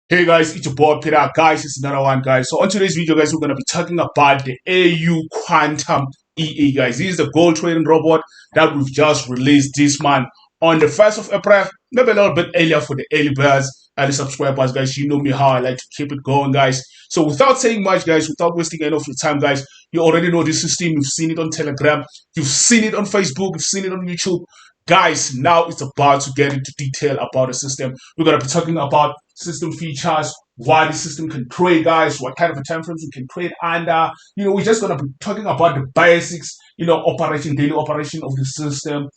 Hey guys, it's your boy Peter. Guys, it's another one, guys. So on today's video, guys, we're gonna be talking about the AuQuantum EA, guys. This is the gold trading robot that we've just released this month on the 1st of April, maybe a little bit earlier for the early birds and the subscribers, guys. You know me how I like to keep it going, guys. So without saying much, guys, without wasting any of your time, guys, you already know this system. You've seen it on Telegram, you've seen it on Facebook, you've seen it on YouTube. Guys, now it's about to get into detail about the system. We're going to be talking about system features, why the system can trade, guys, what kind of time frames we can trade under. We're just going to be talking about the basics, daily operation of the system,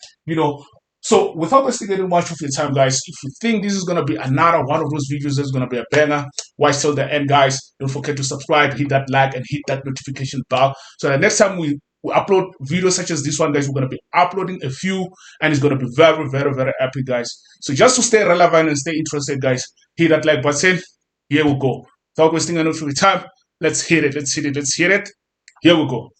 So without wasting any much of your time, guys, if you think this is going to be another one of those videos that's going to be a banger, watch till the end, guys. Don't forget to subscribe, hit that like, and hit that notification bell. So the next time we upload videos such as this one, guys, we're going to be uploading a few, and it's going to be very, very, very epic, guys. So just to stay relevant and stay interested, guys, hit that like button. Here we go. Without wasting any of your time, let's hit it. Let's hit it. Let's hit it. Here we go.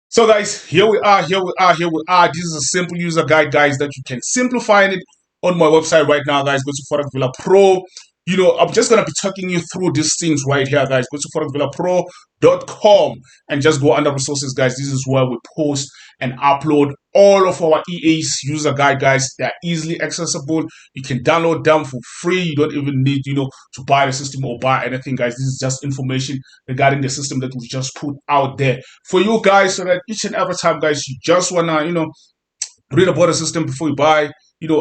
So guys, here we are. This is a simple user guide, guys, that you can simplify it on my website right now, guys. Go to Forex Villa Pro. I'm just going to be talking you through these things right here, guys. Go to forexvillapro.com and just go under resources, guys. This is where we post and upload all of our EA's user guide, guys. They're easily accessible. You can download them for free. You don't even need, to buy the system or buy anything, guys. This is just information regarding the system that we just put out there for you guys, so that each and every time, guys, you just want to, read about the system before you buy.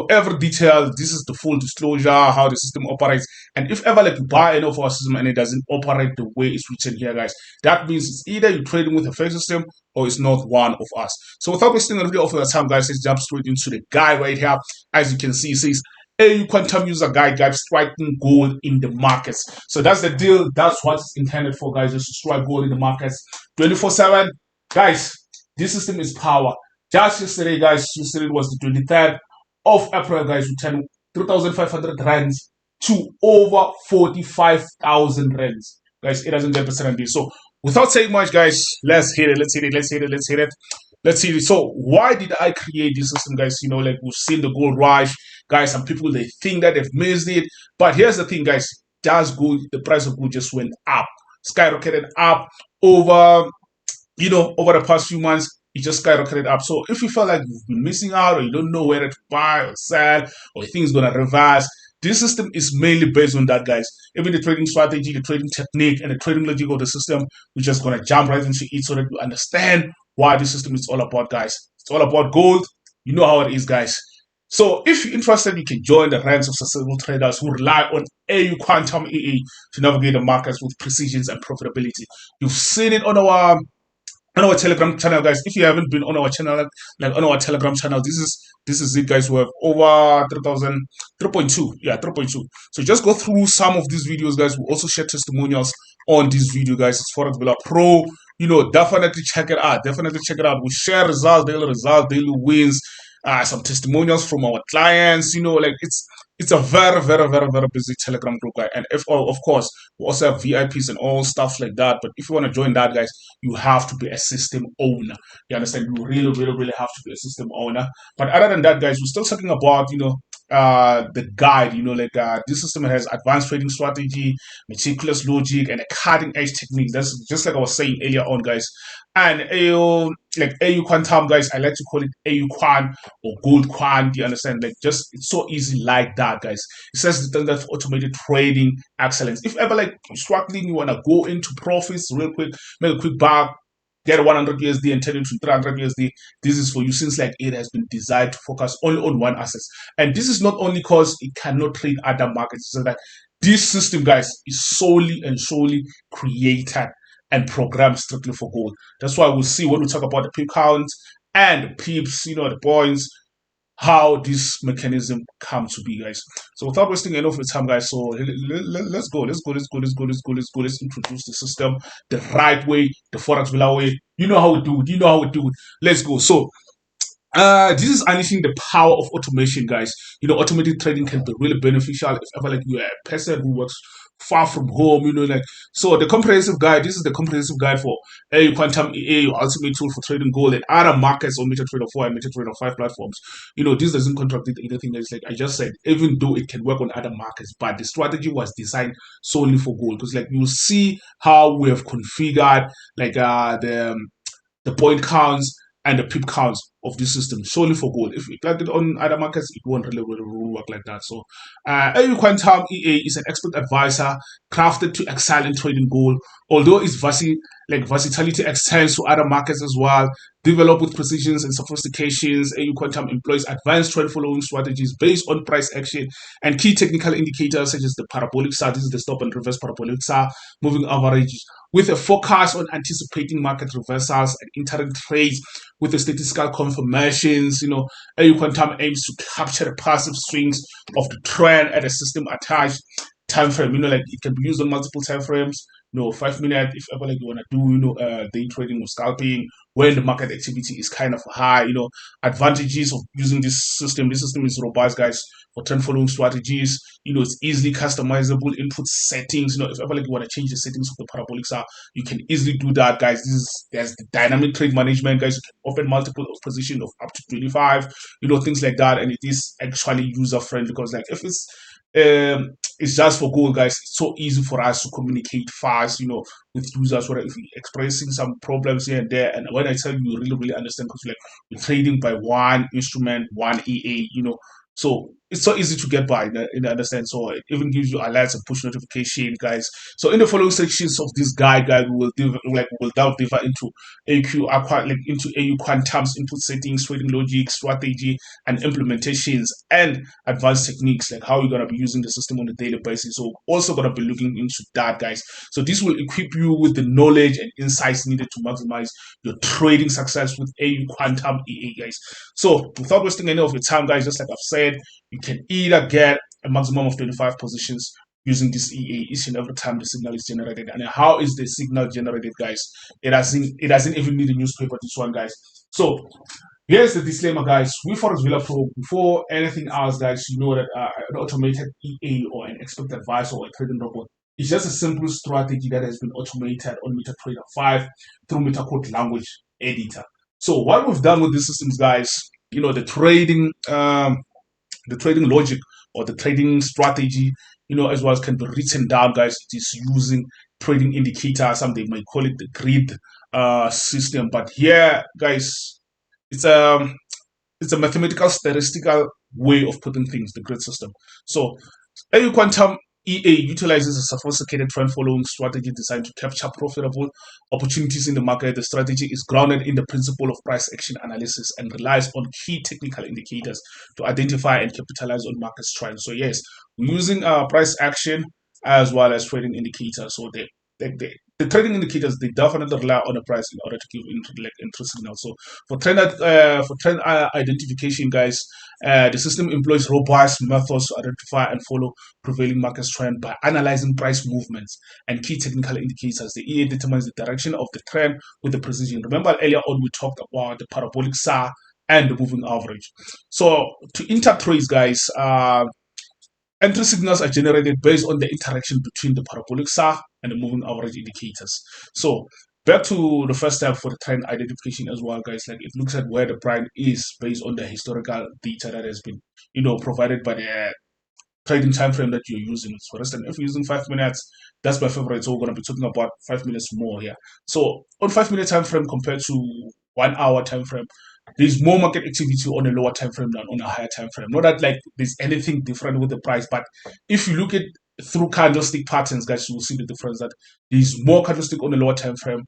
Every detail. This is the full disclosure, how the system operates. And if ever you buy any of our system and it doesn't operate the way it's written here, guys, that means it's either you're trading with a fake system or it's not one of us. So without wasting a little bit of your time, guys, let's jump straight into the guide right here. As you can see, it says AuQuantum user guide, guys, striking gold in the markets. So that's the deal. That's what it's intended for, guys, just to strike gold in the markets 24/7. Guys, this system is power. Just yesterday, guys, yesterday was the 23rd of April, guys, we turned 3,500 rands to over 45,000 rands. Guys, it doesn't get better than this. So without saying much, guys, let's hit it. Let's hit it. So why did I create this system, guys? We've seen the gold rush, guys. Some people, they think that they've missed it. But here's the thing, guys. The price of gold just went up, skyrocketed up over the past few months. It just skyrocketed up. So if you feel like you've been missing out, or you don't know where to buy or sell, or you think it's going to reverse, this system is mainly based on that, guys. Even the trading strategy, the trading technique, and the trading logic of the system, we're just going to jump right into it so that you understand why this system is all about, guys. It's all about gold. You know how it is, guys. So if you're interested, you can join the ranks of successful traders who rely on AuQuantum EA to navigate the markets with precision and profitability. You've seen it on our Telegram channel, guys. If you haven't been on our channel, on our Telegram channel, this is it, guys. We have over 3.2. Yeah, 3.2. So just go through some of these videos, guys. We also share testimonials on this video, guys. It's Forex Villa Pro. Definitely check it out. We share results, daily wins, some testimonials from our clients. It's a very, very, very, very busy Telegram group, guys. And of course, we also have VIPs and all stuff like that. But if you want to join that, guys, you have to be a system owner. You understand? You really, really, really have to be a system owner. But other than that, guys, we're still talking about, the guide. This system has advanced trading strategy, meticulous logic, and a cutting-edge technique. That's just like I was saying earlier on, guys. And AuQuantum, guys, I like to call it AuQuant or Gold Quant. You understand? It's so easy like that, guys. It says the standard for automated trading excellence. If ever you're struggling, you want to go into profits real quick, make a quick buck, get 100 USD and turn it to 300 USD. This is for you, since it has been designed to focus only on one asset. And this is not only because it cannot trade other markets, so that this system, guys, is solely created and programmed strictly for gold. That's why we'll see when we talk about the pip count and the pips, the points, how this mechanism comes to be, guys. So without wasting any of your time, guys, so let's go. Let's introduce the system the right way, the Forex Villa way. You know how we do it. Let's go. So this is unleashing the power of automation, guys. Automated trading can be really beneficial if ever you are a person who works far from home, like. So the comprehensive guide, this is the comprehensive guide for AuQuantum EA, your ultimate tool for trading gold and other markets on MetaTrader 4 and MetaTrader 5 platforms. This doesn't contradict anything. It's like I just said, even though it can work on other markets, but the strategy was designed solely for gold. Because like you see how we have configured like the point counts and the pip counts of this system solely for gold. If we plug it on other markets, it won't really work like that. So, AuQuantum EA is an expert advisor crafted to excel in trading gold. Although its versatility extends to other markets as well, developed with precisions and sophistications, AuQuantum employs advanced trend following strategies based on price action and key technical indicators such as the Parabolic SAR, this is the stop and reverse Parabolic SAR, moving average, with a focus on anticipating market reversals and entering trades with the statistical confirmations. AuQuantum aims to capture the passive swings of the trend at a system attached time frame. Like it can be used on multiple time frames. 5 minutes if ever like you want to do day trading or scalping when the market activity is kind of high. Advantages of using this system. This system is robust, guys, for trend following strategies. It's easily customizable input settings. If ever like you want to change the settings of the Parabolic SAR, you can easily do that, guys. There's the dynamic trade management, guys. You can open multiple positions of up to 25, things like that, and it is actually user friendly because like if it's just for gold, guys. It's so easy for us to communicate fast, with users, whether if we're expressing some problems here and there. And when I tell you, you really understand because like you're trading by one instrument, one EA, so it's so easy to get by in the understand. So it even gives you alerts and push notification, guys. So in the following sections of this guide, we will delve deeper into into AuQuantum's input settings, trading logic, strategy, and implementations, and advanced techniques like how you're gonna be using the system on a daily basis. So also gonna be looking into that, guys. So this will equip you with the knowledge and insights needed to maximize your trading success with AuQuantum EA, guys. So without wasting any of your time, guys, just like I've said, you can either get a maximum of 25 positions using this EA each and every time the signal is generated. And how is the signal generated, guys? It doesn't even need a newspaper, this one, guys. So here's the disclaimer, guys. With Forex Villa Pro, before anything else, guys, you know that an automated EA or an expert advisor or a trading robot is just a simple strategy that has been automated on MetaTrader 5 through MetaCode language editor. So what we've done with these systems, guys, the trading logic or the trading strategy, as well as can be written down, guys. It is using trading indicator, some they might call it the grid system. But here, guys, it's a mathematical statistical way of putting things, the grid system. So AuQuantum EA utilizes a sophisticated trend following strategy designed to capture profitable opportunities in the market. The strategy is grounded in the principle of price action analysis and relies on key technical indicators to identify and capitalize on market trends. So yes, we're using price action as well as trading indicators. So the trading indicators, they definitely rely on the price in order to give interest signals. So for trend identification, guys, the system employs robust methods to identify and follow prevailing market trend by analyzing price movements and key technical indicators. The EA determines the direction of the trend with the precision. Remember earlier on we talked about the Parabolic SAR and the moving average. So to enter trades, guys, entry signals are generated based on the interaction between the Parabolic SAR and the moving average indicators. So back to the first step for the trend identification as well, guys. Like it looks at where the price is based on the historical data that has been, provided by the trading time frame that you're using. For instance, if you're using 5 minutes, that's my favorite. So we're going to be talking about 5 minutes more here. So on 5 minute time frame compared to 1 hour time frame, there's more market activity on a lower time frame than on a higher time frame. Not that like there's anything different with the price, but if you look at through candlestick patterns, guys, you will see the difference that there's more candlestick on a lower time frame,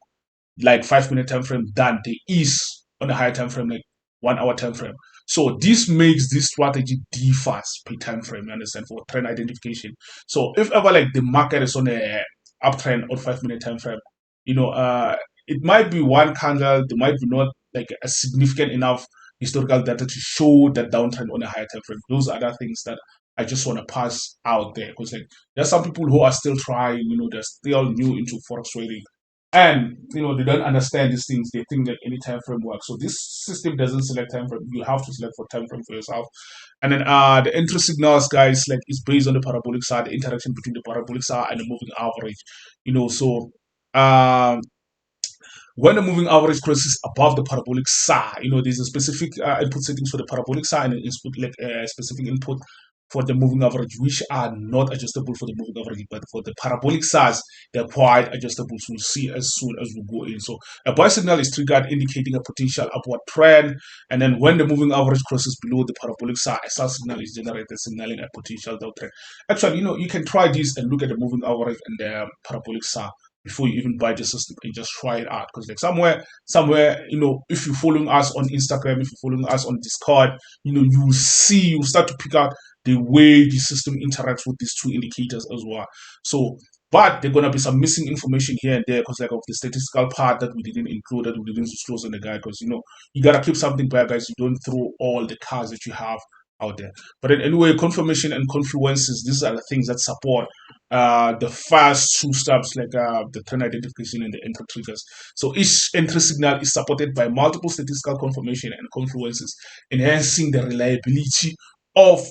like 5 minute time frame, than there is on a higher time frame, like 1 hour time frame. So this makes this strategy differs per time frame, you understand, for trend identification. So if ever like the market is on a uptrend on 5 minute time frame, it might be one candle, there might be not like a significant enough historical data to show that downtrend on a higher time frame. Those are the things that I just want to pass out there because like there's some people who are still trying, they're still new into forex trading. And they don't understand these things. They think that any time frame works. So this system doesn't select time frame. You have to select for time frame for yourself. And then the entry signals, guys, like is based on the parabolic SAR, the interaction between the parabolic SAR and the moving average. So when the moving average crosses above the parabolic SAR, there's a specific input settings for the parabolic SAR and an input, like specific input for the moving average, which are not adjustable for the moving average, but for the parabolic SARs, they're quite adjustable. So we'll see as soon as we go in. So a buy signal is triggered, indicating a potential upward trend. And then when the moving average crosses below the parabolic SAR, a sell signal is generated, signaling a potential downtrend. Actually, you can try this and look at the moving average and the parabolic SAR before you even buy the system and just try it out. Because like somewhere, if you're following us on Instagram, if you're following us on Discord, you start to pick out the way the system interacts with these two indicators as well. So, but there's gonna be some missing information here and there because like of the statistical part that we didn't include, that we didn't disclose in the guide. Because you gotta keep something back, guys. You don't throw all the cards that you have out there. But anyway, confirmation and confluences, these are the things that support the first two steps, like the trend identification and the entry triggers. So each entry signal is supported by multiple statistical confirmation and confluences, enhancing the reliability of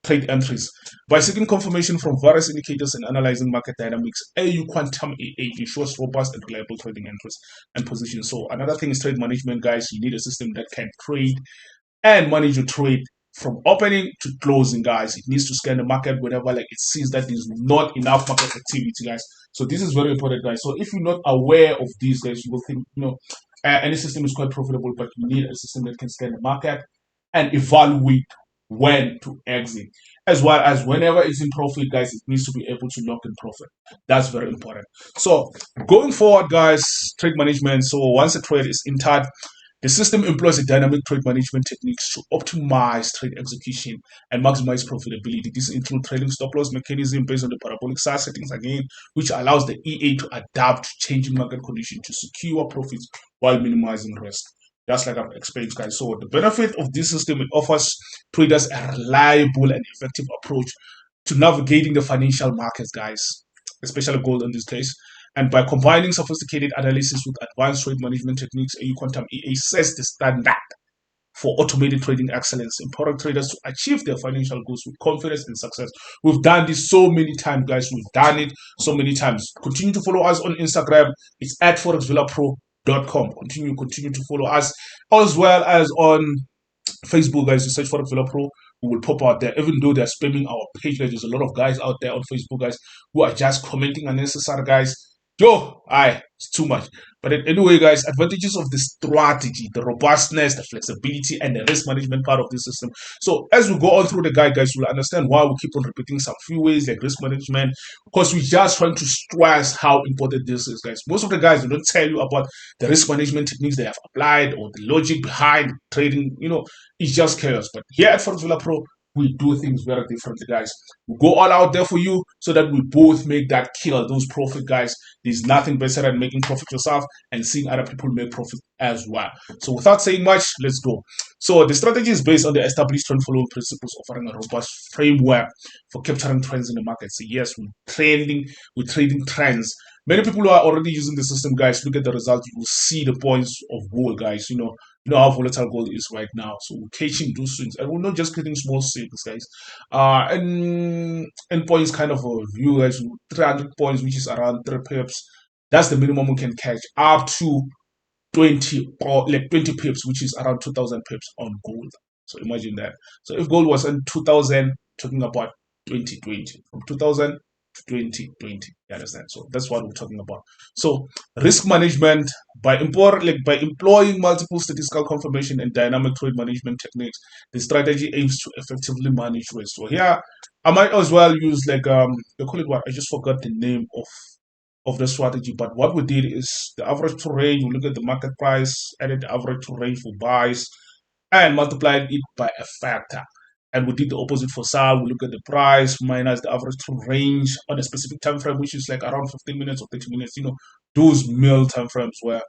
trade entries. By seeking confirmation from various indicators and analyzing market dynamics, AuQuantum EA ensures robust and reliable trading entries and positions. So another thing is trade management, guys. You need a system that can trade and manage your trade from opening to closing, guys. It needs to scan the market whenever like it sees that there's not enough market activity, guys. So this is very important, guys. So if you're not aware of these, guys, you will think any system is quite profitable, but you need a system that can scan the market and evaluate when to exit, as well as whenever it's in profit, guys, it needs to be able to lock in profit. That's very important. So going forward, guys, trade management. So once a trade is entered, the system employs a dynamic trade management techniques to optimize trade execution and maximize profitability. This includes trading stop loss mechanism based on the parabolic SAR settings again, which allows the EA to adapt to changing market conditions to secure profits while minimizing risk. That's like I've explained, guys. So the benefit of this system, it offers traders a reliable and effective approach to navigating the financial markets, guys, especially gold in this case. And by combining sophisticated analysis with advanced trade management techniques, AuQuantum EA sets the standard for automated trading excellence, empowering traders to achieve their financial goals with confidence and success. We've done this so many times, guys. We've done it so many times. Continue to follow us on Instagram. It's at ForexVillaPro.com. Continue to follow us, as well as on Facebook, guys. You search Forex Villa Pro, we will pop out there. Even though they're spamming our page, guys, there's a lot of guys out there on Facebook, guys, who are just commenting unnecessary, guys. It's too much. But anyway, guys, advantages of the strategy, the robustness, the flexibility, and the risk management part of the system. So as we go on through the guide, guys, you'll understand why we keep on repeating some few ways like risk management, because we're just trying to stress how important this is, guys. Most of the guys, they don't tell you about the risk management techniques they have applied or the logic behind trading. It's just chaos. But here at Forex Villa Pro, we do things very differently, guys. We go all out there for you so that we both make that kill, those profit, guys. There's nothing better than making profit yourself and seeing other people make profit as well. So without saying much, let's go. So the strategy is based on the established trend following principles, offering a robust framework for capturing trends in the market. So yes, we're trading trends. Many people who are already using the system, guys, look at the results. You will see the points of gold, guys. You know how volatile gold is right now. So we're catching those swings. And we're not just getting small swings, guys. And points kind of a view, guys, 300 points, which is around 3 pips. That's the minimum we can catch, up to 20 or like 20 pips, which is around 2,000 pips on gold. So imagine that. So if gold was in 2000, talking about 2020, from 2000 to 2020, you understand? So that's what we're talking about. So risk management, by employing multiple statistical confirmation and dynamic trade management techniques, the strategy aims to effectively manage risk. So here I might as well use they call it what? I just forgot the name of the strategy. But what we did is the average to range, we look at the market price, added the average to range for buys, and multiplied it by a factor. And we did the opposite for SAR. We look at the price minus the average to range on a specific time frame, which is like around 15 minutes or 30 minutes. Those mill time frames where,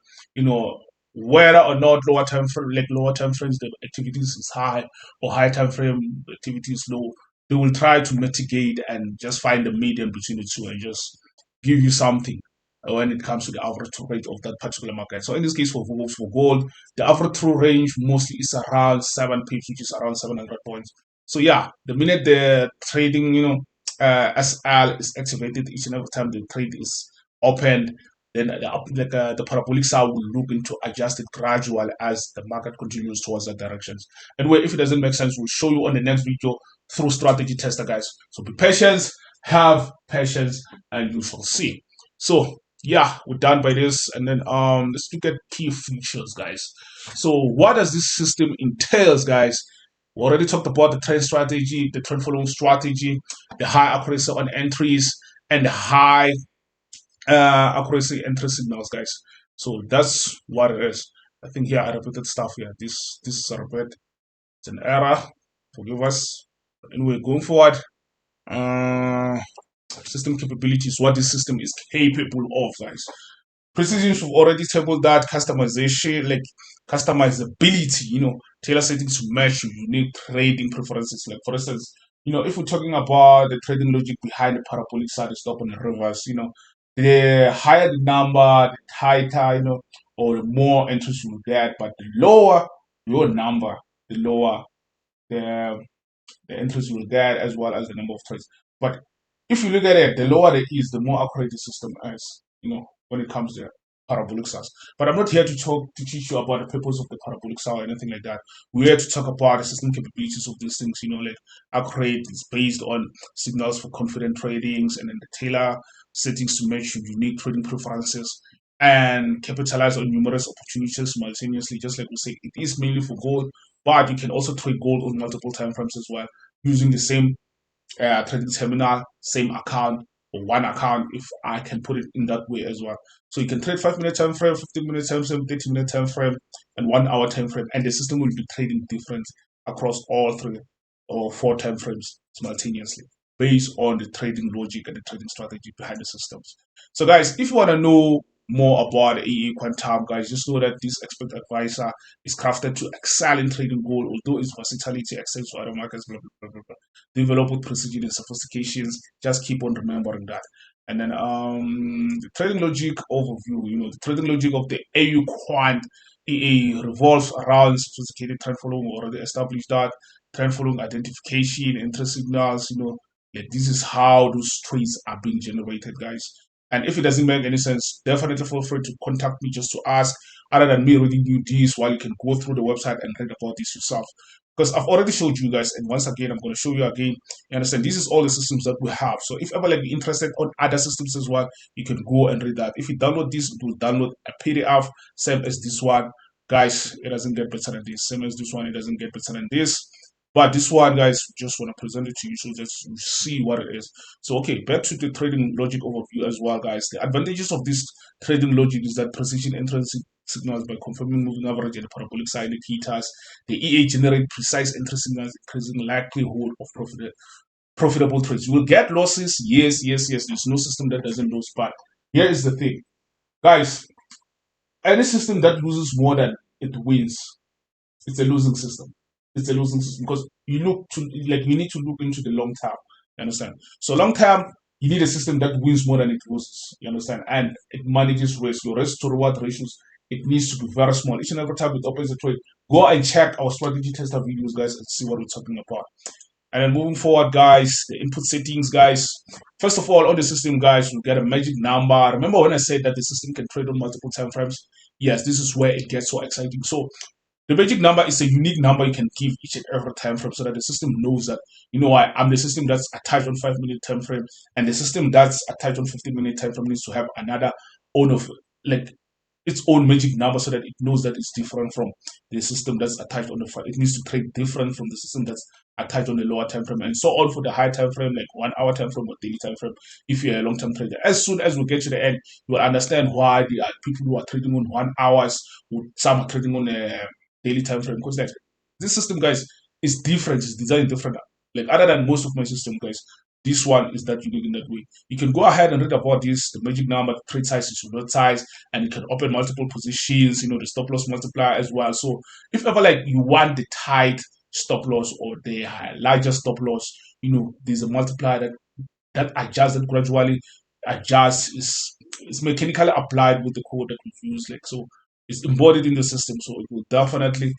whether or not lower time frames, the activities is high, or high time frame activity is low, they will try to mitigate and just find the median between the two and just give you something when it comes to the average true rate of that particular market. So in this case, for gold, the average true range mostly is around 7 pips, which is around 700 points. So yeah, the minute the trading, SL is activated each and every time the trade is opened, then the parabolic SAR will look into adjust it gradual as the market continues towards that direction. Anyway, if it doesn't make sense, we'll show you on the next video through strategy tester, guys. So be patient, have patience, and you shall see. So yeah, we're done by this, and then let's look at key features, guys. So what does this system entails, guys? We already talked about the trend strategy, the trend following strategy, the high accuracy on entries, and the high accuracy entry signals, guys. So that's what it is. I think here I repeated stuff here. This is a repeat. It's an error. Forgive us. But anyway, going forward, system capabilities, what this system is capable of, guys. Precision, we've already tabled that. Customization, like customizability, tailor settings to match your unique trading preferences. Like for instance, if we're talking about the trading logic behind the parabolic SAR, the stop and the reverse, the higher the number, the tighter, or the more interest you will get, but the lower your number, the lower the interest you will get, as well as the number of trades. But if you look at it, the lower it is, the more accurate the system is, when it comes to parabolic SARs. But I'm not here to teach you about the purpose of the parabolic SAR or anything like that. We're here to talk about the system capabilities of these things, like accurate is based on signals for confident tradings, and then the tailor settings to match your unique trading preferences, and capitalize on numerous opportunities simultaneously. Just like we say, it is mainly for gold, but you can also trade gold on multiple time frames as well, using the same trading terminal, same account, or one account, if I can put it in that way as well. So you can trade 5-minute time frame, 15-minute time frame, 30-minute time frame, and 1 hour time frame, and the system will be trading different across all 3 or 4 time frames simultaneously, based on the trading logic and the trading strategy behind the systems. So guys, if you want to know more about AuQuantum, guys, just know that this expert advisor is crafted to excel in trading gold, although its versatility extends to other markets, blah, blah, blah, blah. Develop with precision and sophistications. Just keep on remembering that. And then the trading logic overview, the trading logic of the AuQuant EA revolves around sophisticated trend following. We already established that. Trend following identification, interest signals, this is how those trades are being generated, guys. And if it doesn't make any sense, definitely feel free to contact me just to ask, other than me reading you this, while you can go through the website and read about this yourself. Because I've already showed you guys, and once again, I'm going to show you again. You understand? This is all the systems that we have. So if ever you're interested on other systems as well, you can go and read that. If you download this, it will download a PDF, same as this one. Guys, it doesn't get better than this. Same as this one, it doesn't get better than this. But this one, guys, just want to present it to you so just see what it is. So, okay, back to the trading logic overview as well, guys. The advantages of this trading logic is that precision entries signals by confirming moving average and parabolic SAR indicators. The EA generate precise entry signals, increasing likelihood of profitable trades. You will get losses, yes. There's no system that doesn't lose, but here is the thing, guys. Any system that loses more than it wins, it's a losing system. It's a losing system because you need to look into the long term. You understand? So long term, you need a system that wins more than it loses. You understand? And it manages risk. Your risk to reward ratios, it needs to be very small. Each and every time it opens a trade, go and check our strategy tester videos, guys, and see what we're talking about. And then moving forward, guys, the input settings, guys. First of all, on the system, guys, you get a magic number. Remember when I said that the system can trade on multiple time frames? Yes, this is where it gets so exciting. So the magic number is a unique number you can give each and every time frame so that the system knows that, I'm the system that's attached on 5-minute time frame, and the system that's attached on 15-minute time frame needs to have another own of its own magic number so that it knows that it's different from the system that's attached on the front. It needs to trade different from the system that's attached on the lower time frame, and so on for the high time frame, like 1 hour time frame or daily time frame. If you're a long-term trader, as soon as we get to the end, you will understand why there are people who are trading on 1 hours, some are trading on a daily time frame, because this system, guys, is different. It's designed different. Like other than most of my system, guys, this one is that unique in that way. You can go ahead and read about this, the magic number, the trade size is your lot size, and you can open multiple positions, the stop loss multiplier as well. So if ever you want the tight stop loss or the larger stop loss, there's a multiplier that adjusts, that gradually adjusts, is it's mechanically applied with the code that we've used, like, so it's embodied in the system, so it will definitely,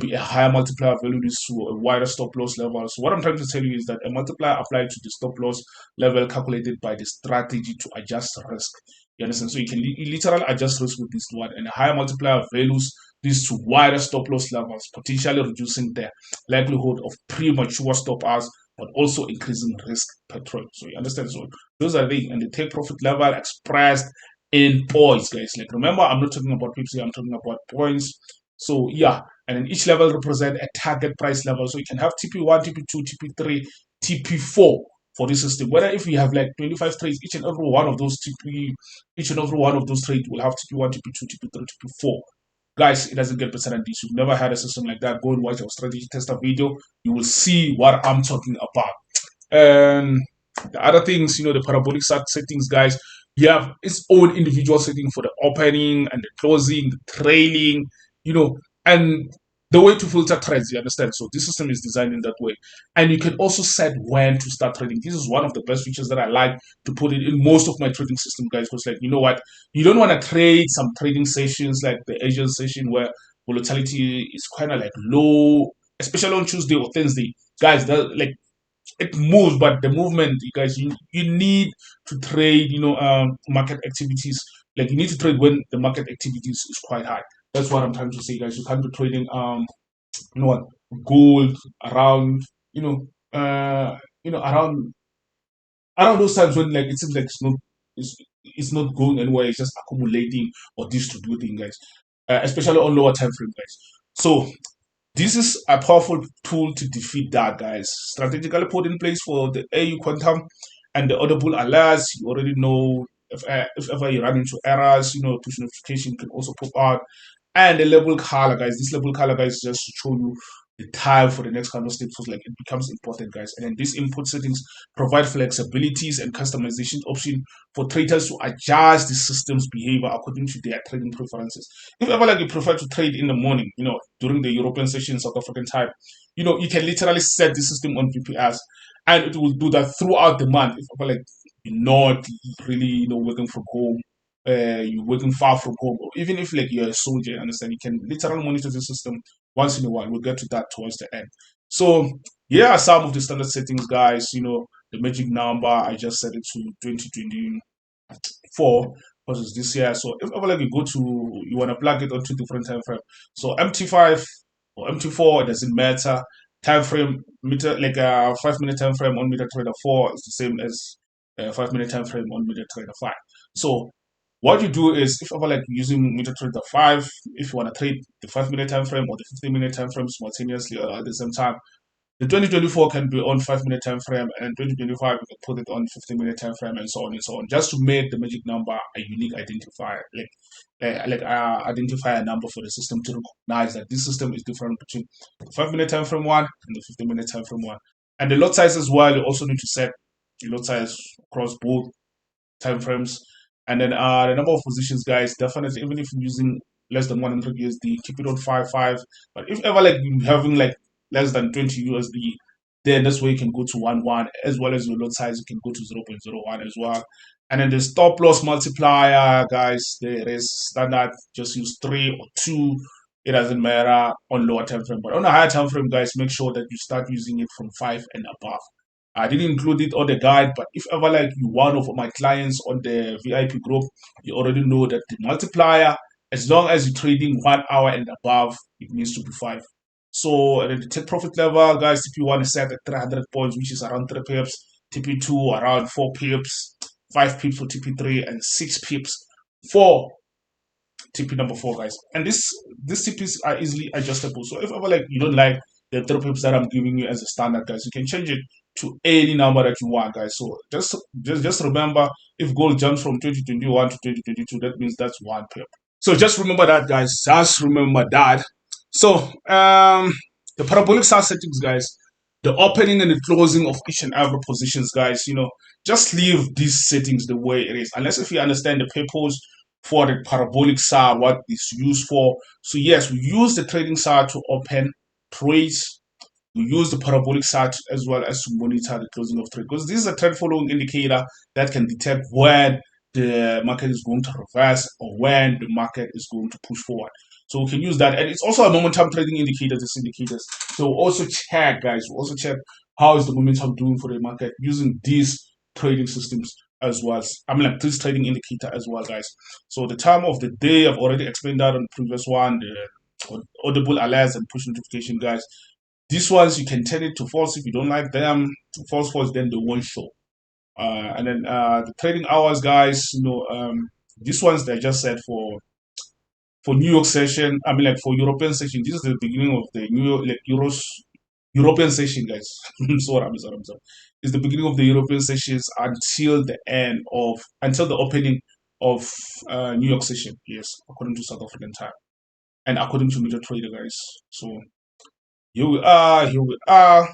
be a higher multiplier value leads to a wider stop loss level. So what I'm trying to tell you is that a multiplier applied to the stop loss level calculated by the strategy to adjust risk. You understand? So you can literally adjust risk with this one, and a higher multiplier values leads to wider stop loss levels, potentially reducing the likelihood of premature stop outs, but also increasing risk per trade. So you understand? So those are the, and the take profit level expressed in points, guys. Like, remember, I'm not talking about pips here, I'm talking about points. So yeah, and then each level represent a target price level. So you can have TP1, TP2, TP3, TP4 for this system. Whether if you have like 25 trades, each and every one of those trades will have TP1, TP2, TP3, TP4. Guys, it doesn't get better than this. You've never had a system like that, go and watch our strategy tester video. You will see what I'm talking about. And the other things, the parabolic SAR settings, guys, you have its own individual setting for the opening and the closing, the trailing, and the way to filter trades, you understand? So this system is designed in that way. And you can also set when to start trading. This is one of the best features that I like to put it in most of my trading system, guys, because, like, you know what? You don't want to trade some trading sessions like the Asian session where volatility is kind of like low, especially on Tuesday or Thursday. Guys, that, like, it moves, but the movement, you guys, you need to trade, market activities. Like, you need to trade when the market activities is quite high. That's what I'm trying to say, guys. You can't be trading, gold around, around those times when, like, it seems like it's not going anywhere. It's just accumulating or distributing, guys. Especially on lower time frame, guys. So this is a powerful tool to defeat that, guys. Strategically put in place for the AuQuantum and the audible alerts. You already know if ever you run into errors, push notification can also pop out. And the label color, guys. This label color, guys, just to show you the time for the next candlestick. So, like, it becomes important, guys. And then these input settings provide flexibilities and customization option for traders to adjust the system's behavior according to their trading preferences. If ever, like, you prefer to trade in the morning, during the European session, South African time, you can literally set the system on VPS, and it will do that throughout the month. If ever, like, you're not really, working from home, you're working far from home, or even if, like, you're a soldier, understand, you can literally monitor the system once in a while. We'll get to that towards the end. So yeah, some of the standard settings, guys. The magic number, I just set it to 2024 because it's this year. So if ever, like, you want to plug it onto different time frame, so MT5 or MT4, it doesn't matter. Time frame meter, like a 5-minute time frame on MetaTrader 4 is the same as a 5-minute time frame on MetaTrader 5. So what you do is, if ever, like, using MetaTrader 5, if you want to trade the 5-minute time frame or the 15-minute time frame simultaneously or at the same time, the 2024 can be on 5-minute time frame, and 2025 you can put it on 15-minute time frame, and so on and so on, just to make the magic number a unique identifier, identify a number for the system to recognize that this system is different between the 5-minute time frame one and the 15-minute time frame one. And the lot size as well, you also need to set the lot size across both time frames. And then the number of positions, guys, definitely, even if you're using less than 100 USD, keep it on 5. But if ever, like, you're having like less than 20 USD, then that's where you can go to 1 as well as your lot size. You can go to 0.01 as well. And then the stop loss multiplier, guys, there is standard. Just use 3 or 2. It doesn't matter on lower time frame, but on a higher time frame, guys, make sure that you start using it from 5 and above. I didn't include it on the guide, but if ever, like, you one of my clients on the VIP group, you already know that the multiplier, as long as you're trading 1 hour and above, it needs to be 5. So the take profit level, guys, TP1 is set at 300 points, which is around 3 pips. TP2 around 4 pips, 5 pips for TP3, and 6 pips for TP number 4, guys. And these TPs are easily adjustable. So if ever, like, you don't like the 3 pips that I'm giving you as a standard, guys, you can change it to any number that you want, guys. So just remember, if gold jumps from 2021 to 2022, that means that's 1 pip. So just remember that, guys. Just remember that. So the parabolic SAR settings, guys, the opening and the closing of each and every positions, guys, just leave these settings the way it is, unless if you understand the purpose for the parabolic SAR, what it's used for. So yes, we use the trading SAR to open trades. We use the parabolic SAR as well as to monitor the closing of trade, because this is a trend following indicator that can detect when the market is going to reverse or when the market is going to push forward. So we can use that. And it's also a momentum trading indicator, this indicators. So we'll also check, guys, we'll also check how is the momentum doing for the market using these trading systems as well. I mean, like this trading indicator as well, guys. So the time of the day, I've already explained that on the previous one, the audible alerts and push notification, guys. These ones, you can turn it to false if you don't like them. False, then they won't show. And then the trading hours, guys, these ones they just said for New York session. I mean, like for European session, this is the beginning of the New York, like European session, guys. I'm sorry. It's the beginning of the European sessions until the end of until the opening of New York session. Yes, according to South African time and according to MetaTrader, guys. So here we are. Here we are.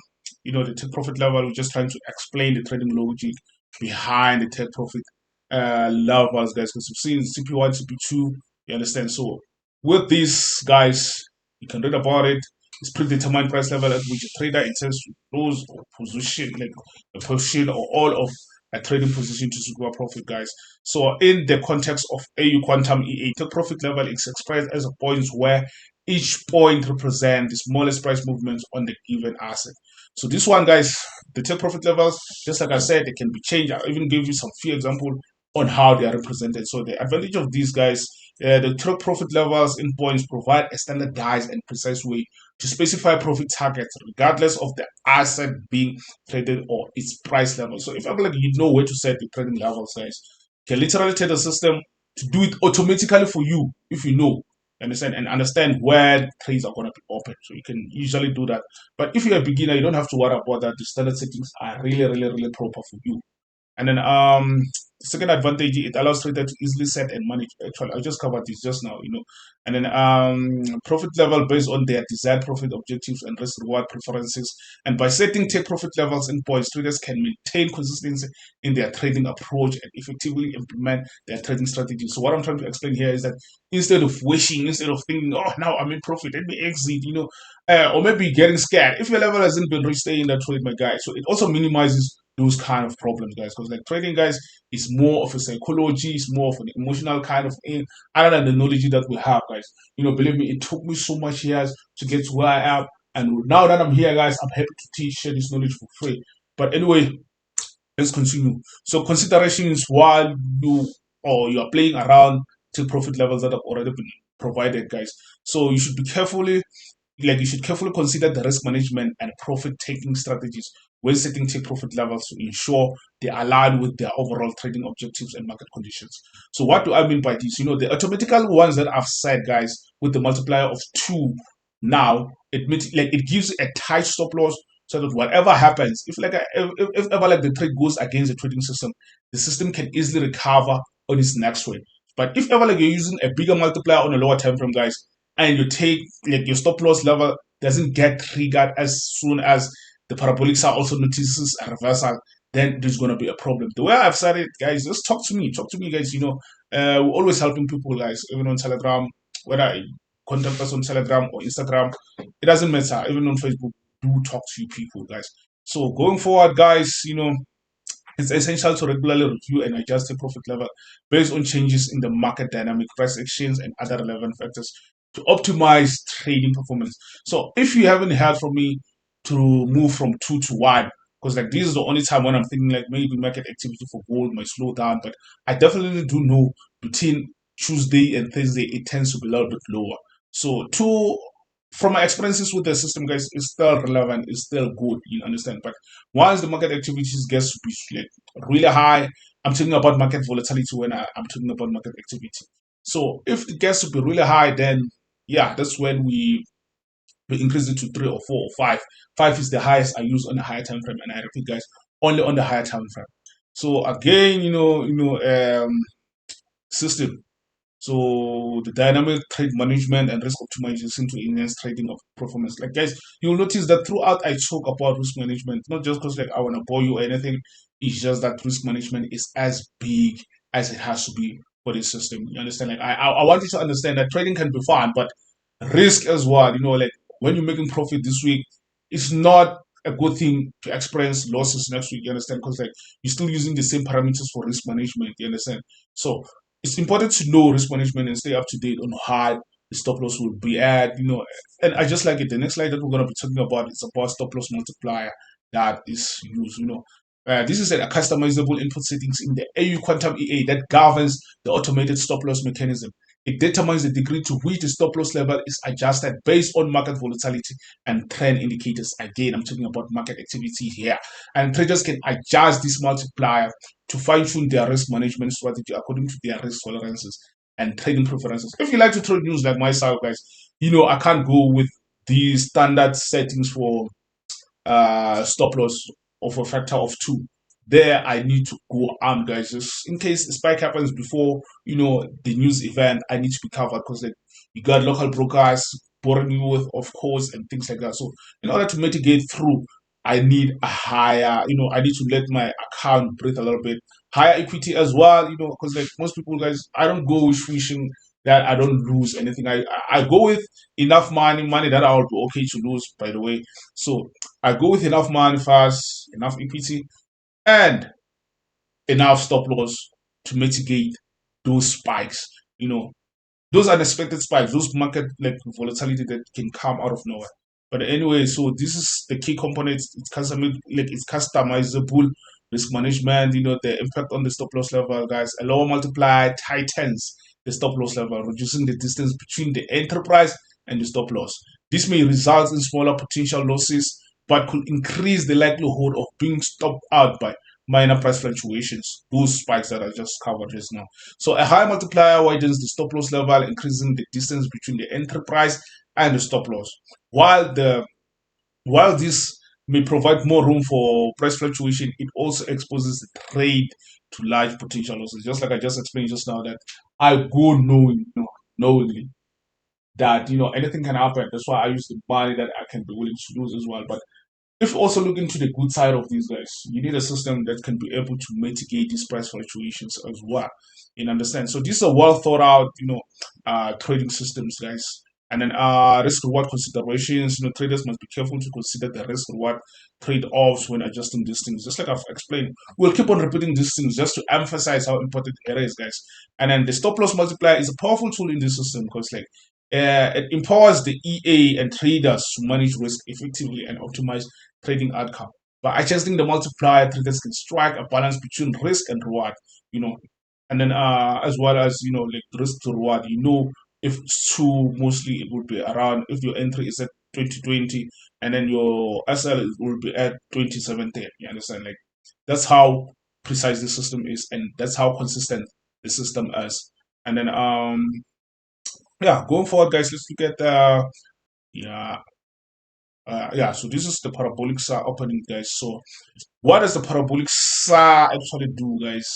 The take profit level. We're just trying to explain the trading logic behind the take profit levels, guys. Because you've seen CP1, CP2. You understand? So with these guys, you can read about it. It's predetermined price level at which a trader intends to close or position, like a position or all of a trading position to secure profit, guys. So in the context of AuQuantum EA, take profit level is expressed as a point where each point represents the smallest price movements on the given asset. So this one, guys, the take profit levels, just like I said, they can be changed. I'll even give you some few examples on how they are represented. So the advantage of these guys, the take profit levels in points provide a standardized and precise way to specify profit targets regardless of the asset being traded or its price level. So if I'm like you know where to set the trading levels, guys, you can literally tell the system to do it automatically for you if you know. Understand where trades are going to be open. So you can usually do that. But if you're a beginner, you don't have to worry about that. The standard settings are really proper for you. And then the second advantage, it allows traders to easily set and manage. Actually, I just covered this just now. And then profit level based on their desired profit objectives and risk reward preferences. And by setting take profit levels in points, traders can maintain consistency in their trading approach and effectively implement their trading strategy. So what I'm trying to explain here is that instead of wishing, instead of thinking, oh, now I'm in profit, let me exit, or maybe getting scared. If your level hasn't been reached, stay in that trade, my guy. So it also minimizes those kind of problems, guys. Because like trading, guys, is more of a psychology, it's more of an emotional kind of thing, other than the knowledge that we have, guys. Believe me, it took me so much years to get to where I am, and now that I'm here, guys, I'm happy to teach share this knowledge for free. But anyway, let's continue. So considerations while you are playing around to profit levels that have already been provided, guys. So you should carefully consider the risk management and profit taking strategies when setting take profit levels to ensure they align with their overall trading objectives and market conditions. So what do I mean by this? The automatical ones that I've said, guys, with the multiplier of 2, now it gives a tight stop loss so that whatever happens, if ever like the trade goes against the trading system, the system can easily recover on its next trade. But if ever like you're using a bigger multiplier on a lower time frame, guys, and you take like your stop loss level doesn't get triggered as soon as the Parabolic SAR also notices a reversal, then there's going to be a problem. The way I've said it, guys, just talk to me, guys. We're always helping people, guys, even on Telegram, whether you contact us on Telegram or Instagram, it doesn't matter. Even on Facebook, do talk to you people, guys. So going forward, guys, it's essential to regularly review and adjust the profit level based on changes in the market dynamic, price exchange, and other relevant factors to optimize trading performance. So if you haven't heard from me to move from 2 to 1, because like this is the only time when I'm thinking like maybe market activity for gold might slow down, but I definitely do know between Tuesday and Thursday it tends to be a little bit lower. So 2, from my experiences with the system, guys, is still relevant, it's still good, you understand. But once the market activities gets to be like really high, I'm talking about market volatility when I'm talking about market activity. So if it gets to be really high, then yeah, that's when we increase it to 3 or 4 or 5. 5 is the highest I use on the higher time frame, and I repeat, guys, only on the higher time frame. So again, system. So the dynamic trade management and risk optimization to enhance trading of performance. Like guys, you'll notice that throughout I talk about risk management, not just because like I want to bore you or anything. It's just that risk management is as big as it has to be for this system. You understand? Like I want you to understand that trading can be fun, but risk as well. Like when you're making profit this week, it's not a good thing to experience losses next week. You understand? Because like you're still using the same parameters for risk management. You understand? So it's important to know risk management and stay up to date on how the stop loss will be at. And I just like it. The next slide that we're gonna be talking about is about stop loss multiplier that is used. This is a customizable input settings in the AuQuantum EA that governs the automated stop loss mechanism. It determines the degree to which the stop loss level is adjusted based on market volatility and trend indicators. Again, I'm talking about market activity here. And traders can adjust this multiplier to fine-tune their risk management strategy according to their risk tolerances and trading preferences. If you like to trade news like myself, guys, I can't go with the standard settings for stop loss of a factor of 2. There I need to go armed, guys, just in case a spike happens before the news event. I need to be covered because like you got local brokers boring you with, of course, and things like that. So in order to mitigate through, I need a higher, I need to let my account breathe a little bit. Higher equity as well, because like most people, guys, I don't go wishing that I don't lose anything. I go with enough money that I'll be okay to lose, by the way. So I go with enough money first, enough equity, and enough stop loss to mitigate those spikes. Those unexpected spikes, those market like volatility that can come out of nowhere. But anyway, so this is the key components. It's customizable risk management. The impact on the stop loss level, guys. A lower multiplier tightens the stop loss level, reducing the distance between the enterprise and the stop loss. This may result in smaller potential losses, but could increase the likelihood of being stopped out by minor price fluctuations, those spikes that I just covered just now. So a high multiplier widens the stop loss level, increasing the distance between the enterprise and the stop loss. While this may provide more room for price fluctuation, it also exposes the trade to large potential losses. Just like I just explained just now, that I go knowingly that anything can happen. That's why I use the money that I can be willing to lose as well. But if you also look into the good side of these, guys, you need a system that can be able to mitigate these price fluctuations as well. Understand? So these are well thought out, trading systems, guys. And then risk reward considerations. Traders must be careful to consider the risk reward trade-offs when adjusting these things. Just like I've explained, we'll keep on repeating these things just to emphasize how important it is, guys. And then the stop loss multiplier is a powerful tool in this system because it empowers the EA and traders to manage risk effectively and optimize trading outcome. By adjusting the multiplier, traders can strike a balance between risk and reward, and then as well as like risk to reward. If it's too, mostly it would be around, if your entry is at 2020 and then your SL will be at 2710. You understand? Like that's how precise the system is, and that's how consistent the system is. And then yeah, going forward, guys, let's look at yeah so this is the Parabolic SAR opening, guys. So what does the Parabolic SAR actually do, guys?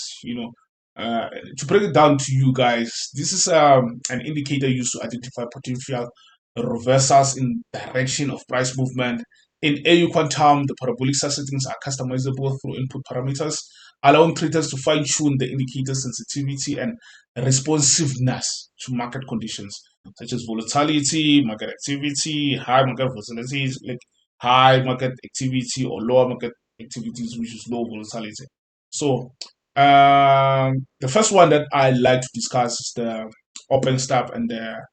To break it down to you guys, this is an indicator used to identify potential reversals in direction of price movement. In AuQuantum, the Parabolic SAR settings are customizable through input parameters, allowing traders to fine-tune the indicator sensitivity and responsiveness to market conditions such as volatility, market activity, high market volatility, like high market activity, or lower market activities, which is low volatility. So the first one that I like to discuss is the open stop and the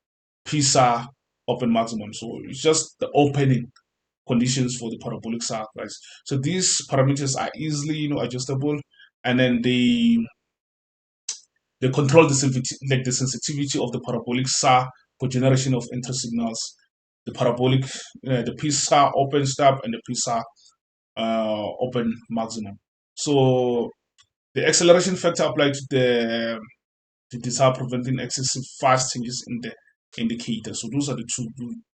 PSAR open maximum. So it's just the opening conditions for the Parabolic SAR, guys. So these parameters are easily adjustable, and then they control the sensitivity of the Parabolic SAR for generation of interest signals. The parabolic, the PSAR open stop and the PSAR open maximum. So the acceleration factor applied to the SAR, preventing excessive fast changes in the indicator. So those are the two.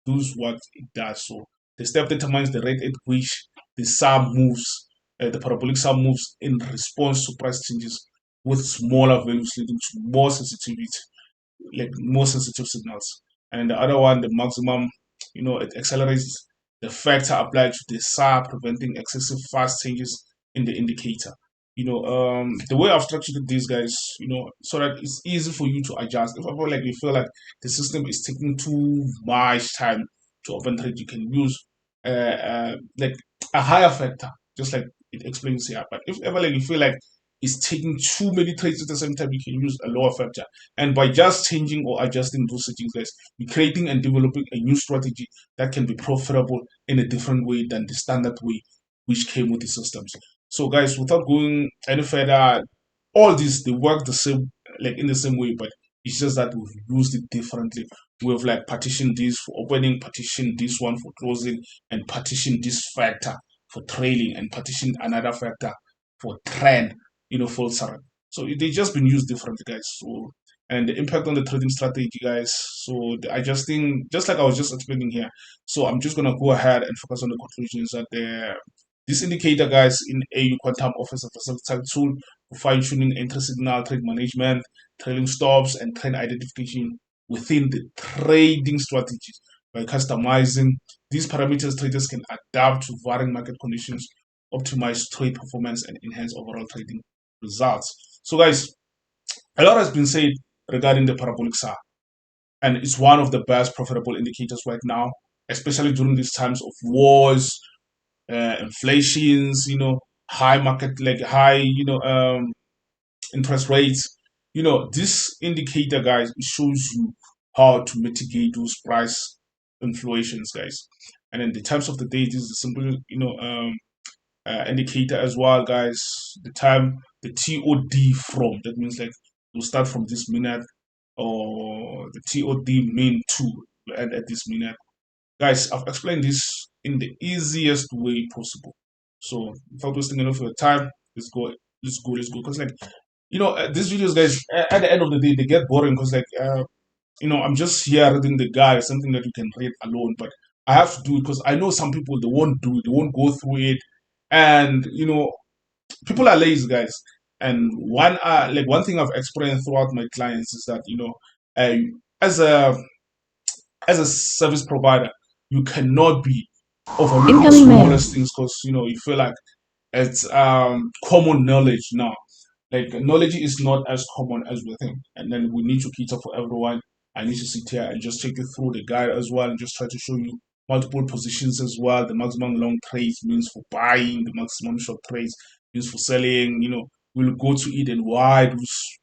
Those what it does. So the step determines the rate at which the SAR moves. The parabolic SAR moves in response to price changes, with smaller values leading to more sensitivity, like more sensitive signals. And the other one, the maximum, it accelerates the factor applied to the SAR, preventing excessive fast changes in the indicator. The way I've structured these, guys, so that it's easy for you to adjust. If you feel like the system is taking too much time to open trade, you can use like a higher factor, just like it explains here. But if ever like you feel like it's taking too many trades at the same time, you can use a lower factor. And by just changing or adjusting those settings, guys, you're creating and developing a new strategy that can be profitable in a different way than the standard way which came with the systems. So guys, without going any further, all these they work the same, like in the same way, but it's just that we've used it differently. We've like partitioned this for opening, partitioned this one for closing, and partitioned this factor for trailing, and partitioned another factor for trend, filtering. So they just been used differently, guys. So, and the impact on the trading strategy, guys. So the adjusting, just like I was just explaining here. So I'm just gonna go ahead and focus on the conclusions that this indicator, guys, in AuQuantum offers a versatile tool for fine-tuning entry signal, trade management, trailing stops, and trend identification within the trading strategies. By customizing these parameters, traders can adapt to varying market conditions, optimize trade performance, and enhance overall trading results. So, guys, a lot has been said regarding the Parabolic SAR, and it's one of the best profitable indicators right now, especially during these times of wars, inflations, high market, like high, interest rates. This indicator, guys, it shows you how to mitigate those price inflations, guys. And in the times of the day, this is a simple, indicator as well, guys. The time, the TOD from, that means like we'll start from this minute, or the TOD mean to end at this minute. Guys, I've explained this in the easiest way possible. So without wasting enough of your time, let's go, let's go, let's go. Because like, these videos, guys, at the end of the day, they get boring because like, I'm just here reading the guide, something that you can read alone. But I have to do it because I know some people, they won't do it, they won't go through it. And, people are lazy, guys. And one thing I've experienced throughout my clients is that, uh, as a as a service provider, you cannot be overlooking the smallest things because you feel like it's common knowledge now. Like knowledge is not as common as we think, and then we need to cater for everyone. I need to sit here and just take you through the guide as well, and just try to show you multiple positions as well. The maximum long trades means for buying, the maximum short trades means for selling. We'll go to it and why those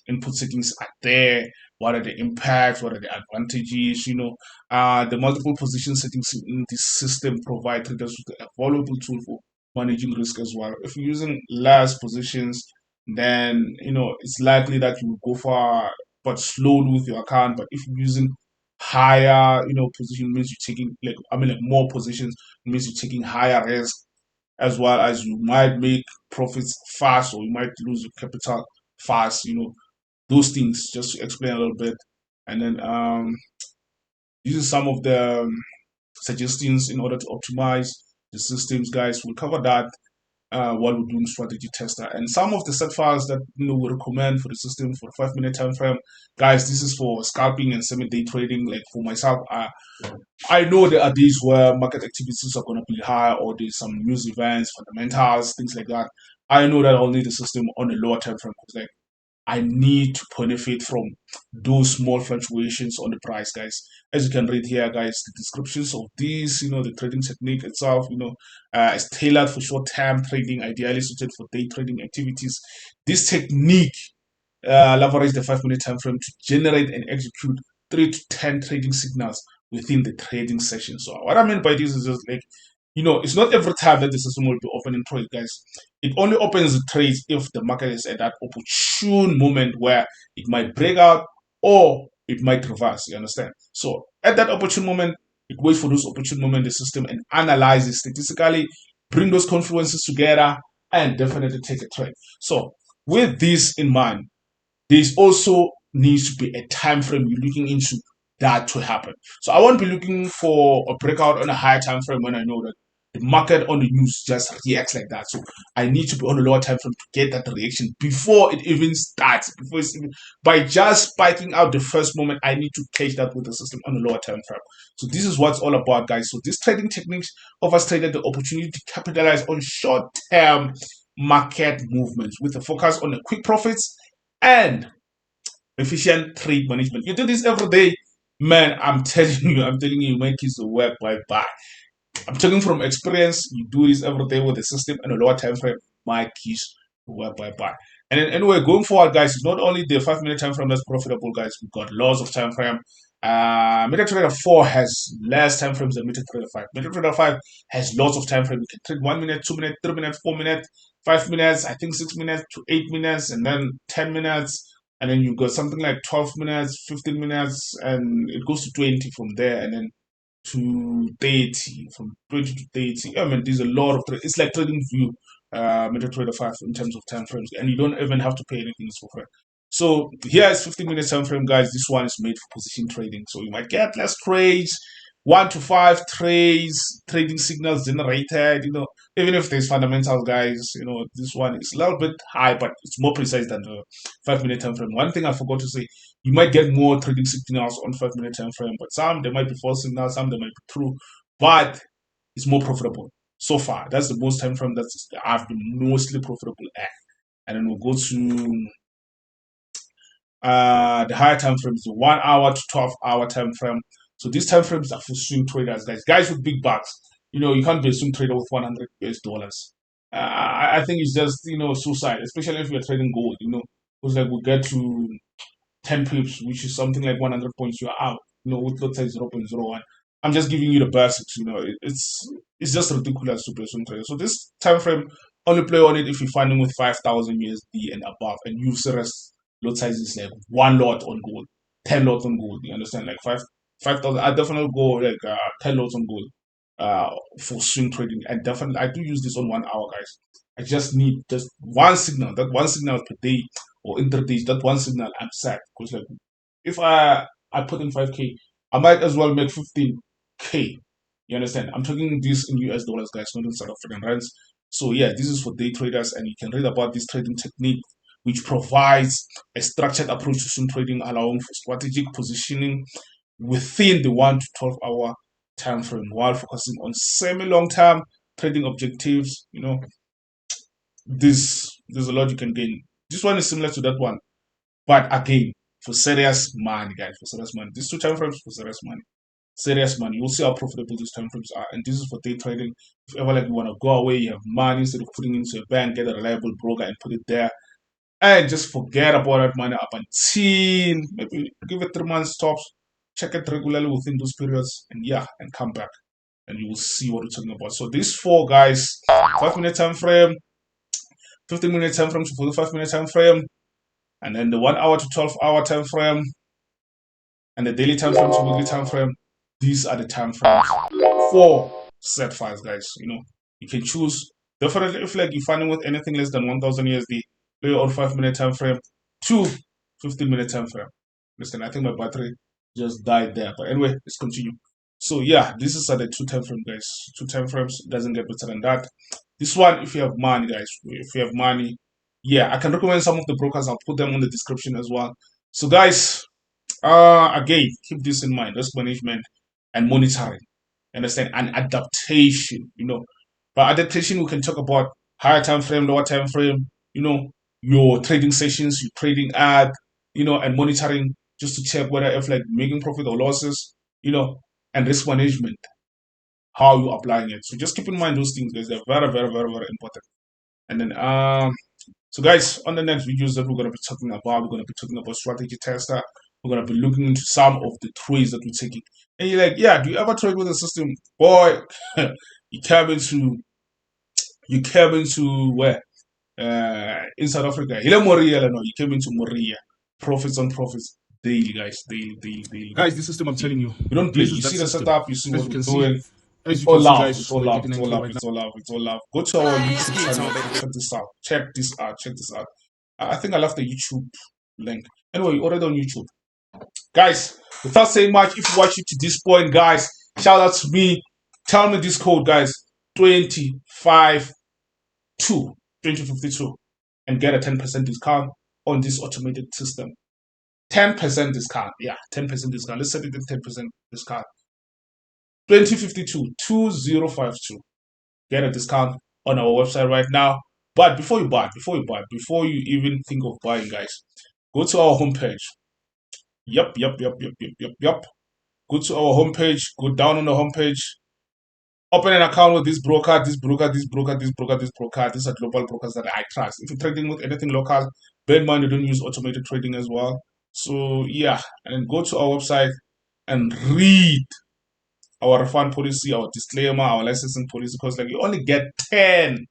input settings are there. What are the impacts? What are the advantages? The multiple position settings in this system provide traders with a valuable tool for managing risk as well. If you're using less positions, then it's likely that you will go far but slowly with your account. But if you're using higher, position, means you're taking like more positions, means you're taking higher risk, as well as you might make profits fast or you might lose your capital fast. Those things, just to explain a little bit. And then these are some of the suggestions in order to optimize the systems, guys. We'll cover that while we're doing strategy tester, and some of the set files that we recommend for the system for the 5-minute time frame, guys. This is for scalping and semi-day trading. Like for myself, I know there are days where market activities are going to be high, or there's some news events, fundamentals, things like that. I know that I'll need the system on a lower time frame because like I need to benefit from those small fluctuations on the price, guys. As you can read here, guys, the descriptions of these, the trading technique itself, is tailored for short-term trading, ideally suited for day trading activities. This technique leverage the 5-minute time frame to generate and execute 3 to 10 trading signals within the trading session. So what I mean by this is just like, it's not every time that the system will be opening trade, guys. It only opens the trades if the market is at that opportune moment where it might break out or it might reverse. You understand? So at that opportune moment, it waits for those opportune moment the system and analyzes statistically, bring those confluences together, and definitely take a trade. So with this in mind, there's also needs to be a time frame you're looking into that to happen. So I won't be looking for a breakout on a higher time frame when I know that the market on the news just reacts like that. So I need to be on a lower time frame to get that reaction before it even starts. Before it's even, by just spiking out the first moment, I need to catch that with the system on a lower time frame. So this is what's all about, guys. So these trading techniques offers traders the opportunity to capitalize on short-term market movements with a focus on the quick profits and efficient trade management. You do this every day, man, I'm telling you, my kids will work bye. I'm talking from experience. You do this every day with the system and a lower time frame. My keys work bye. And then anyway, going forward, guys, it's not only the 5 minute time frame that's profitable, guys. We've got lots of time frame. MetaTrader 4 has less time frames than MetaTrader 5. MetaTrader 5 has lots of time frame. You can trade 1 minute, 2 minutes, 3 minutes, 4 minutes, 5 minutes, I think 6 minutes to 8 minutes, and then 10 minutes. And then you've got something like 12 minutes, 15 minutes, and it goes to 20 from there. And then to 30, from 20 to 30. I mean, there's a lot of it's like trading view MetaTrader 5 in terms of time frames, and you don't even have to pay anything for free. So here is 15-minute time frame, guys. This one is made for position trading, so you might get less trades, 1 to 5 trades, trading signals generated. Even if there's fundamentals, guys, this one is a little bit high, but it's more precise than the 5-minute time frame. One thing I forgot to say, you might get more trading signals on 5-minute time frame, but some they might be false signals, some they might be true, but it's more profitable so far. That's the most time frame that I've been mostly profitable at. And then we'll go to the higher time frames, the 1 hour to 12-hour time frame. So these time frames are for swing traders, guys with big bucks. You can't be a swing trader with $100. I think it's just suicide, especially if you're trading gold. Because like we get to 10 pips, which is something like 100 points, you're out. With lot size 0.01. I'm just giving you the basics. It's just ridiculous to be a swing trader. So this time frame, only play on it if you're funding with 5,000 USD and above, and you serious lot size is like 1 lot on gold, 10 lots on gold. You understand? Like 5,000. I definitely go like 10 lots on gold for swing trading. And definitely, I do use this on 1 hour, guys. I just need just one signal. That one signal per day or intraday. That one signal, I'm set. Because like, if I put in 5K, I might as well make 15K. You understand? I'm talking this in US dollars, guys, not in South African rands. So yeah, this is for day traders, and you can read about this trading technique, which provides a structured approach to swing trading, allowing for strategic positioning within the 1 to 12-hour time frame while focusing on semi-long term trading objectives. There's a lot you can gain. This one is similar to that one, but again, for serious money, guys, for serious money. These two time frames for serious money. Serious money. You'll see how profitable these time frames are. And this is for day trading. If ever like you want to go away, you have money, instead of putting it into a bank, get a reliable broker and put it there. And just forget about that money up until maybe give it 3 months tops. Check it regularly within those periods, and yeah, and come back, and you will see what we're talking about. So these four, guys: 5-minute time frame, 15-minute time frame to 45-minute time frame, and then the 1 hour to 12-hour time frame, and the daily time frame to weekly time frame. These are the time frames for set files, guys. You can choose. Definitely, if like you're finding with anything less than 1,000 USD, play on 5-minute time frame to 15-minute time frame. Listen, I think my battery just died there, but anyway, let's continue. So yeah, this is the two time frame, guys. Two time frames doesn't get better than that. This one, if you have money, guys, if you have money, yeah, I can recommend some of the brokers. I'll put them on the description as well. So guys, again, keep this in mind: risk management and monitoring. Understand? And adaptation. By adaptation, we can talk about higher time frame, lower time frame. Your trading sessions, your trading ad, and monitoring, just to check whether if like making profit or losses, and risk management, how you applying it. So just keep in mind those things, guys. They're very, very, very, very important. And then so guys, on the next videos that we're gonna be talking about, we're gonna be talking about strategy tester. We're gonna be looking into some of the trades that we're taking. And you're like, yeah, do you ever trade with a system? Boy, you came into where? In South Africa. You came into Moria. Profits on profits daily, guys. Daily. Guys, this system, I'm telling you. You don't play. You see the setup, you see what we're doing. It's all love. It's all love. It's all love. It's all love. It's all love. Go to our YouTube channel. Check this out. Check this out. I think I left the YouTube link. Anyway, already on YouTube. Guys, without saying much, if you watch it to this point, guys, shout out to me. Tell me this code, guys. 2052, and get a 10% discount on this automated system. 10% discount. Yeah, 10% discount. Let's set it at 10% discount. 2052. Get a discount on our website right now. But before you even think of buying, guys, go to our homepage. Yup. Go to our homepage, go down on the homepage, open an account with this broker, this broker, this broker, this broker, this broker. These are global brokers that I trust. If you're trading with anything local, bear in mind you don't use automated trading as well. So yeah, and go to our website and read our refund policy, our disclaimer, our licensing policy, because like you only get 10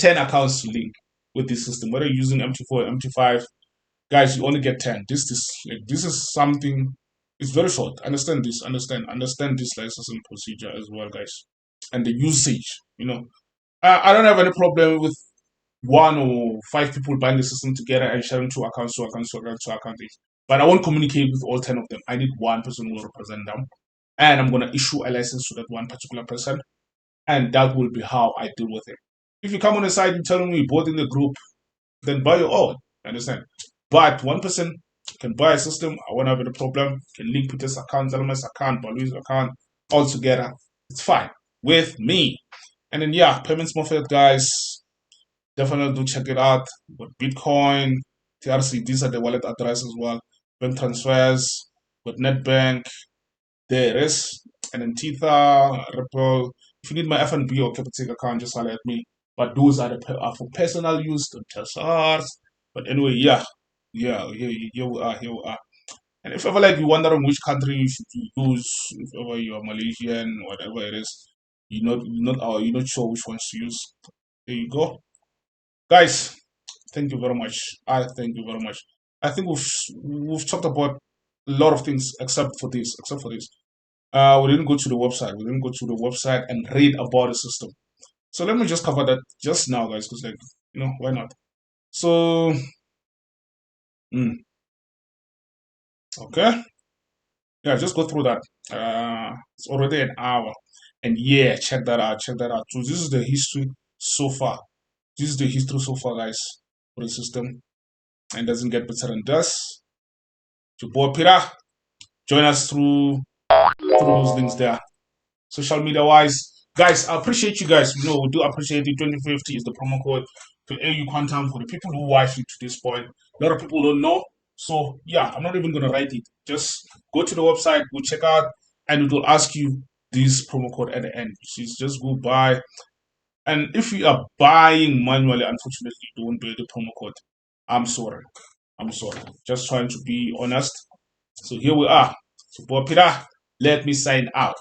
accounts to link with this system. Whether you're using MT4 MT5, guys, you only get 10. This is something. It's very short. Understand this. Understand this licensing procedure as well, guys, and the usage. I don't have any problem with 1 or 5 people buying the system together and sharing 2 accounts, 2 accounts. But I won't communicate with all 10 of them. I need one person who will represent them, and I'm gonna issue a license to that one particular person, and that will be how I deal with it. If you come on the side and tell me you bought in the group, then buy your own. Understand? But one person can buy a system. I won't have any problem. Can link Peter's account, Zalman's account, Balu's account, all together. It's fine with me. And then yeah, payments method, guys. Definitely do check it out. But Bitcoin, TRC, these are the wallet address as well. Bank transfers, with NetBank, there is, and then Tether, Ripple. If you need my FNB or Capitec account, just holler at me. But those are for personal use, don't tell SARs. But anyway, here we are. And if ever like you wondering which country you should use, if ever you are Malaysian, whatever it is, you're not sure which ones to use. There you go, guys. Thank you very much. I thank you very much. I think we've talked about a lot of things except for this. We didn't go to the website. We didn't go to the website and read about the system. So let me just cover that just now, guys, because why not? So, okay, yeah, just go through that. It's already an hour, and yeah, check that out. Check that out. So this is the history so far. This is the history so far, guys, for the system, and doesn't get better than this. Your boy Peter, join us through those links there. Social media wise, guys, I appreciate you guys. We do appreciate it. 2050 is the promo code for AuQuantum for the people who watch it to this point. A lot of people don't know. So yeah, I'm not even gonna write it. Just go to the website, go check out, and it will ask you this promo code at the end. So just go buy. And if you are buying manually, unfortunately, you don't bear the promo code. I'm sorry. Just trying to be honest. So here we are. So Boy Peter, let me sign out.